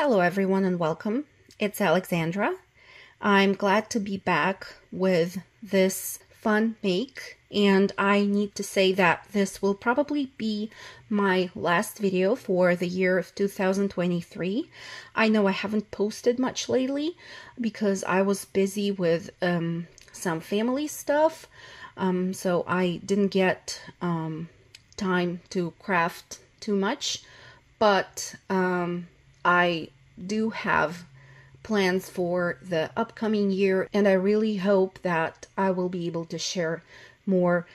Hello everyone and welcome. It's Alexandra. I'm glad to be back with this fun make, and I need to say that this will probably be my last video for the year of 2023. I know I haven't posted much lately because I was busy with some family stuff, so I didn't get time to craft too much, but I do have plans for the upcoming year, and I really hope that I will be able to share more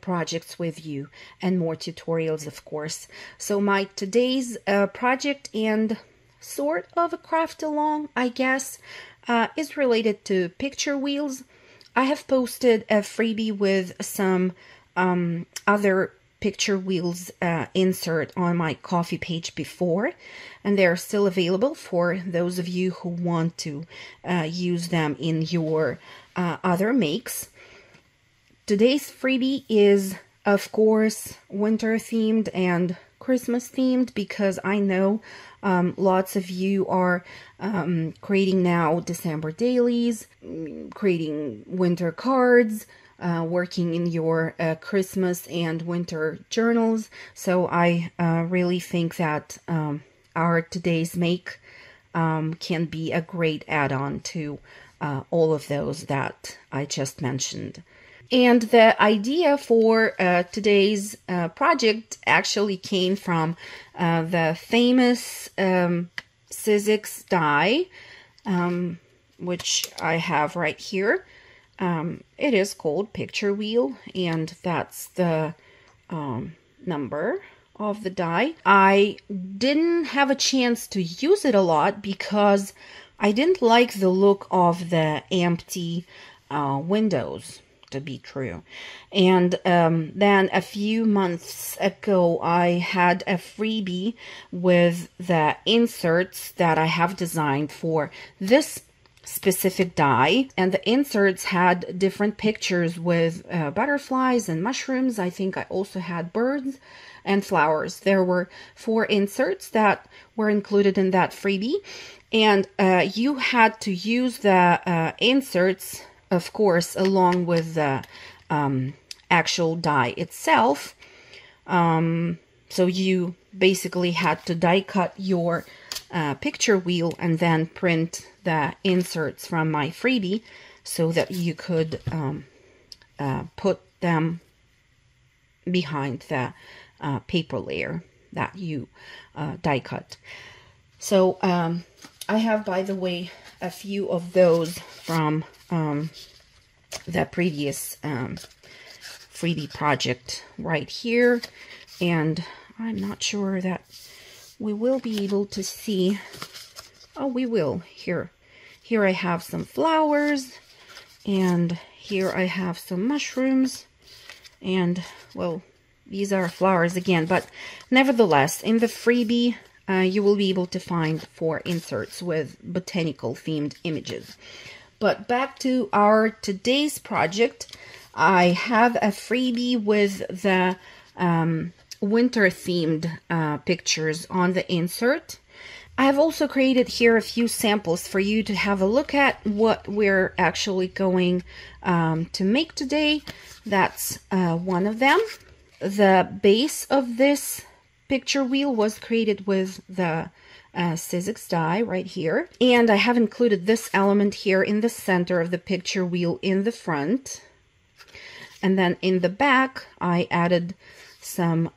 projects with you and more tutorials, of course. So my today's project and sort of a craft along, I guess, is related to picture wheels. I have posted a freebie with some other picture wheels insert on my Ko-fi page before, and they're still available for those of you who want to use them in your other makes. Today's freebie is, of course, winter themed and Christmas themed, because I know lots of you are creating now December dailies, creating winter cards, working in your Christmas and winter journals. So I really think that our today's make can be a great add-on to all of those that I just mentioned. And the idea for today's project actually came from the famous Sizzix die, which I have right here. It is called Picture Wheel, and that's the number of the die. I didn't have a chance to use it a lot because I didn't like the look of the empty windows, to be true. And then a few months ago I had a freebie with the inserts that I have designed for this specific die, and the inserts had different pictures with butterflies and mushrooms. I think I also had birds and flowers. There were 4 inserts that were included in that freebie, and you had to use the inserts, of course, along with the actual die itself. So you basically had to die cut your picture wheel and then print the inserts from my freebie so that you could put them behind the paper layer that you die cut. So I have, by the way, a few of those from the previous freebie project right here, and I'm not sure that we will be able to see. Oh, we will. Here I have some flowers, and here I have some mushrooms, and, well, these are flowers again, but nevertheless, in the freebie, you will be able to find 4 inserts with botanical themed images. But back to our today's project, I have a freebie with the winter themed pictures on the insert. I have also created here a few samples for you to have a look at what we're actually going to make today. That's one of them. The base of this picture wheel was created with the Sizzix die right here, and I have included this element here in the center of the picture wheel in the front, and then in the back I added some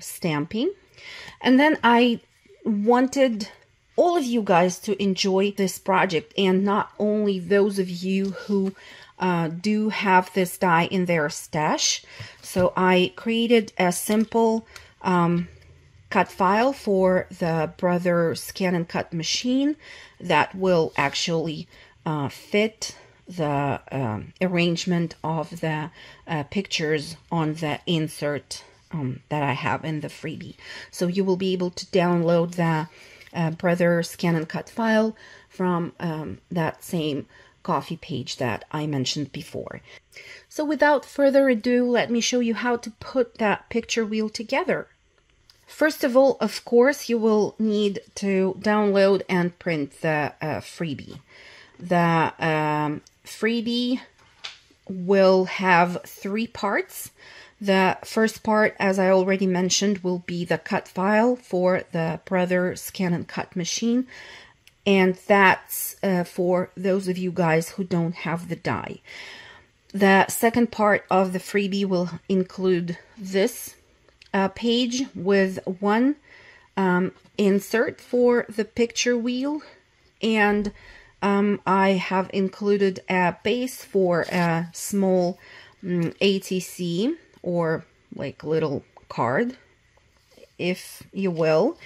stamping. And then I wanted all of you guys to enjoy this project, and not only those of you who do have this die in their stash. So I created a simple cut file for the Brother Scan and Cut machine that will actually fit the arrangement of the pictures on the insert that I have in the freebie. So you will be able to download the Brother Scan and Cut file from that same Ko-fi page that I mentioned before. So without further ado, let me show you how to put that picture wheel together. First of all, of course, you will need to download and print the freebie. The freebie will have 3 parts. The first part, as I already mentioned, will be the cut file for the Brother Scan and Cut machine. And that's for those of you guys who don't have the die. The second part of the freebie will include this page with one insert for the picture wheel, and I have included a base for a small ATC, or like little card, if you will.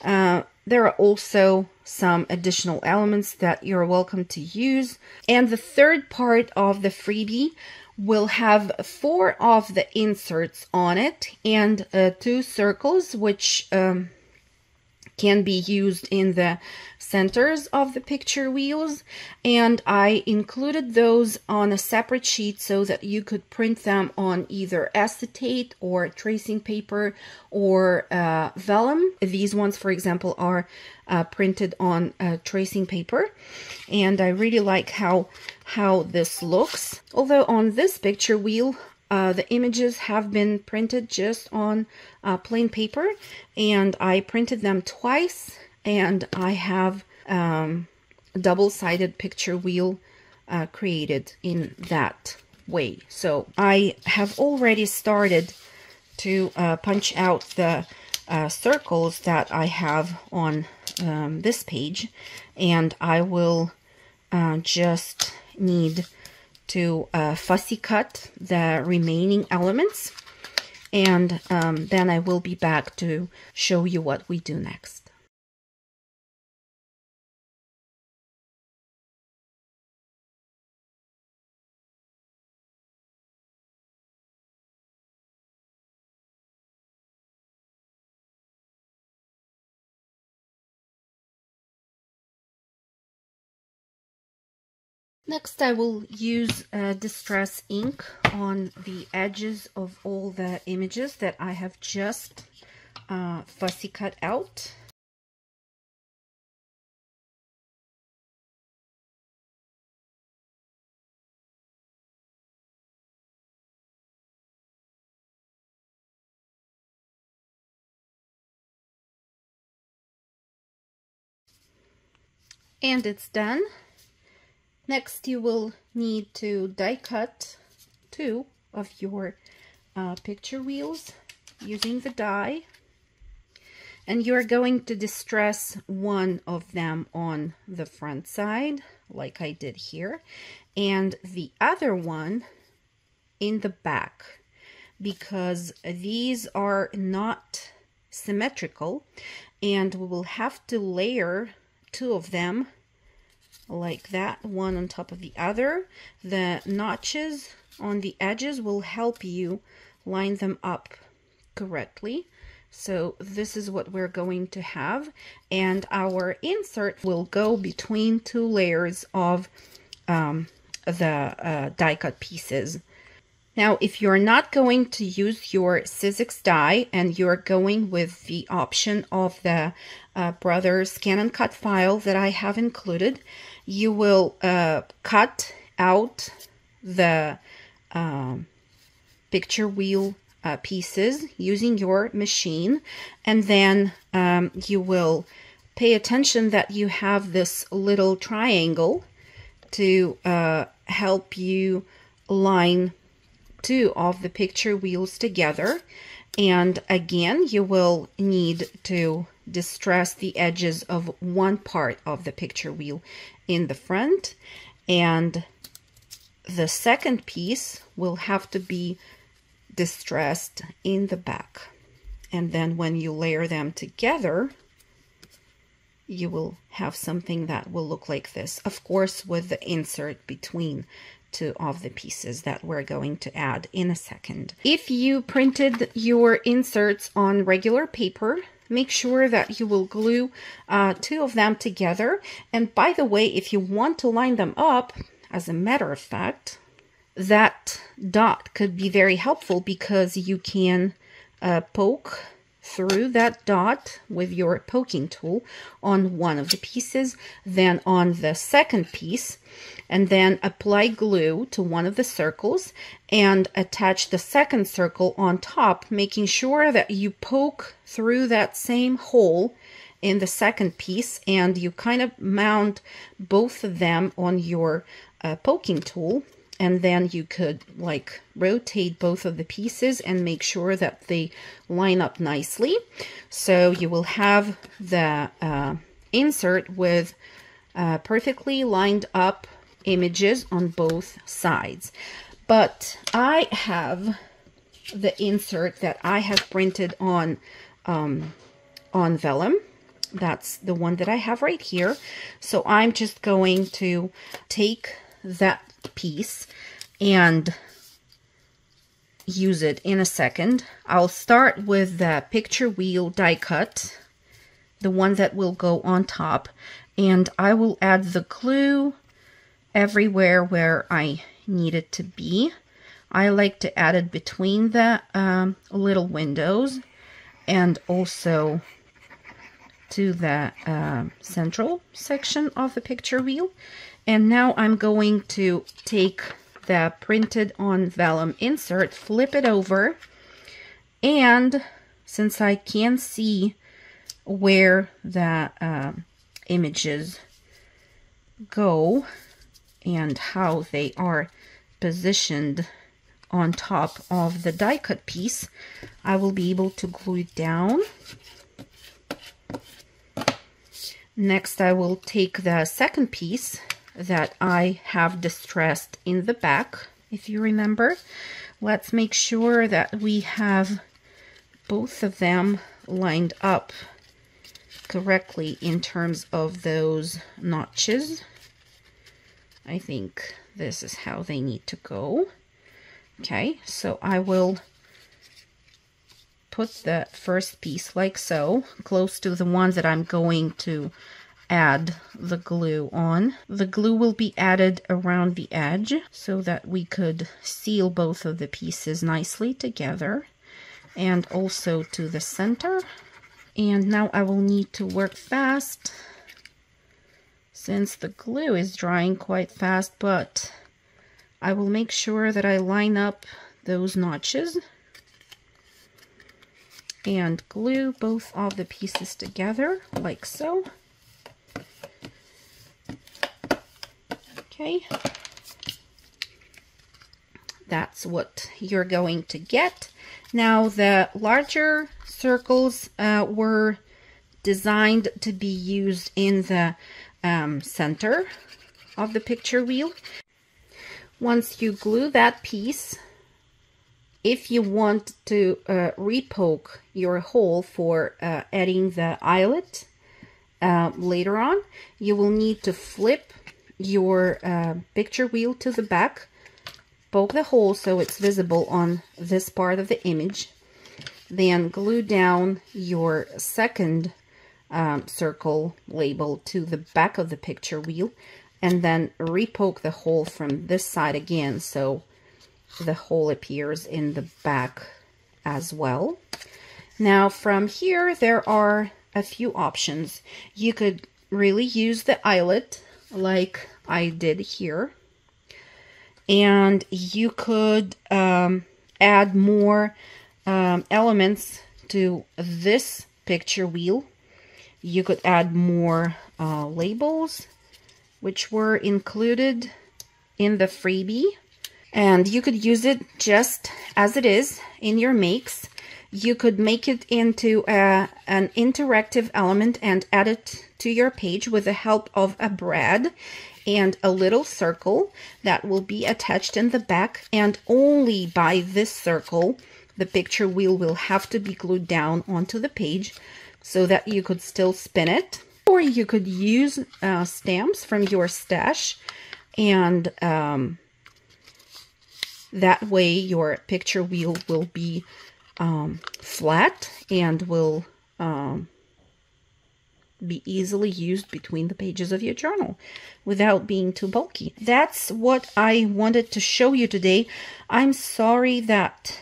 There are also some additional elements that you're welcome to use. And the third part of the freebie will have 4 of the inserts on it and 2 circles, which can be used in the centers of the picture wheels, and I included those on a separate sheet so that you could print them on either acetate or tracing paper or vellum. These ones, for example, are printed on tracing paper, and I really like how this looks. Although on this picture wheel, the images have been printed just on plain paper, and I printed them twice, and I have a double-sided picture wheel created in that way. So I have already started to punch out the circles that I have on this page, and I will just need to fussy cut the remaining elements, and then I will be back to show you what we do next. Next, I will use Distress ink on the edges of all the images that I have just fussy cut out. And it's done. Next, you will need to die cut 2 of your picture wheels using the die, and you're going to distress one of them on the front side, like I did here, and the other one in the back, because these are not symmetrical, and we will have to layer 2 of them like that, one on top of the other. The notches on the edges will help you line them up correctly. So this is what we're going to have, and our insert will go between 2 layers of the die cut pieces. Now, if you're not going to use your Sizzix die and you're going with the option of the Brother Scan and Cut file that I have included, you will cut out the picture wheel pieces using your machine, and then you will pay attention that you have this little triangle to help you line 2 of the picture wheels together. And again, you will need to distress the edges of one part of the picture wheel in the front, and the second piece will have to be distressed in the back. And then when you layer them together, you will have something that will look like this, of course with the insert between 2 of the pieces that we're going to add in a second. If you printed your inserts on regular paper, make sure that you will glue 2 of them together. And by the way, if you want to line them up, as a matter of fact, that dot could be very helpful, because you can poke through that dot with your poking tool on one of the pieces, then on the second piece, and then apply glue to one of the circles and attach the second circle on top, making sure that you poke through that same hole in the second piece, and you kind of mount both of them on your poking tool. And then you could like rotate both of the pieces and make sure that they line up nicely. So you will have the insert with perfectly lined up images on both sides. But I have the insert that I have printed on vellum. That's the one that I have right here. So I'm just going to take that piece and use it in a second. I'll start with the picture wheel die cut, the one that will go on top, and I will add the glue everywhere where I need it to be. I like to add it between the little windows and also to the central section of the picture wheel. And now I'm going to take the printed on vellum insert, flip it over, and since I can see where the images go and how they are positioned on top of the die cut piece, I will be able to glue it down. Next, I will take the second piece that I have distressed in the back. If you remember, let's make sure that we have both of them lined up correctly in terms of those notches. I think this is how they need to go. Okay, so I will put the first piece like so, close to the one that I'm going to add the glue on. The glue will be added around the edge so that we could seal both of the pieces nicely together, and also to the center. And now I will need to work fast since the glue is drying quite fast, but I will make sure that I line up those notches and glue both of the pieces together like so. Okay, that's what you're going to get. Now the larger circles were designed to be used in the center of the picture wheel. Once you glue that piece, if you want to repoke your hole for adding the eyelet later on, you will need to flip your picture wheel to the back, poke the hole so it's visible on this part of the image, then glue down your second circle label to the back of the picture wheel, and then repoke the hole from this side again so the hole appears in the back as well. Now from here there are a few options. You could really use the eyelet like I did here, and you could add more elements to this picture wheel. You could add more labels, which were included in the freebie, and you could use it just as it is in your makes. You could make it into an interactive element and add it to your page with the help of a brad and a little circle that will be attached in the back, and only by this circle the picture wheel will have to be glued down onto the page so that you could still spin it. Or you could use stamps from your stash, and that way your picture wheel will be flat and will be easily used between the pages of your journal without being too bulky. That's what I wanted to show you today. I'm sorry that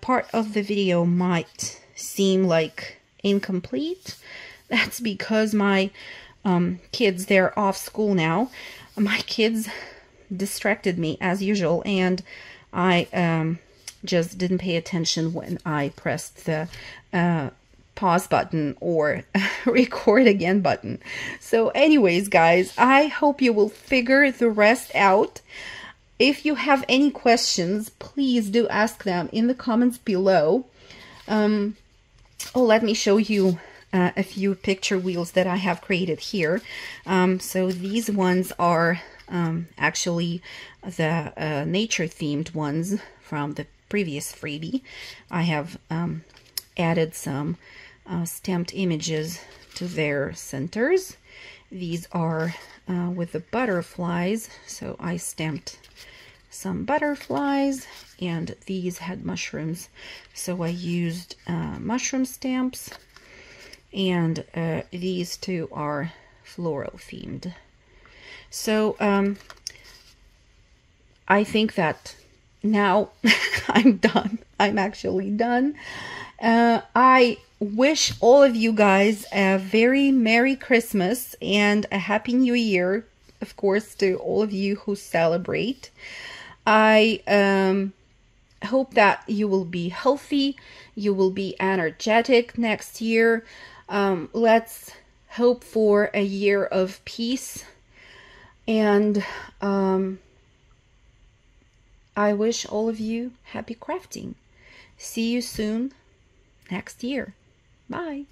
part of the video might seem like incomplete, that's because my kids, they're off school now. My kids distracted me as usual, and I just didn't pay attention when I pressed the pause button or record again button. So anyways, guys, I hope you will figure the rest out. If you have any questions, please do ask them in the comments below. Oh, let me show you a few picture wheels that I have created here. So these ones are actually the nature themed ones from the previous freebie. I have added some stamped images to their centers. These are with the butterflies, so I stamped some butterflies, and these had mushrooms, so I used mushroom stamps, and these two are floral themed. So I think that now I'm done. I'm actually done. I wish all of you guys a very Merry Christmas and a Happy New Year, of course, to all of you who celebrate. I hope that you will be healthy, you will be energetic next year. Let's hope for a year of peace, and I wish all of you happy crafting. See you soon next year. Bye.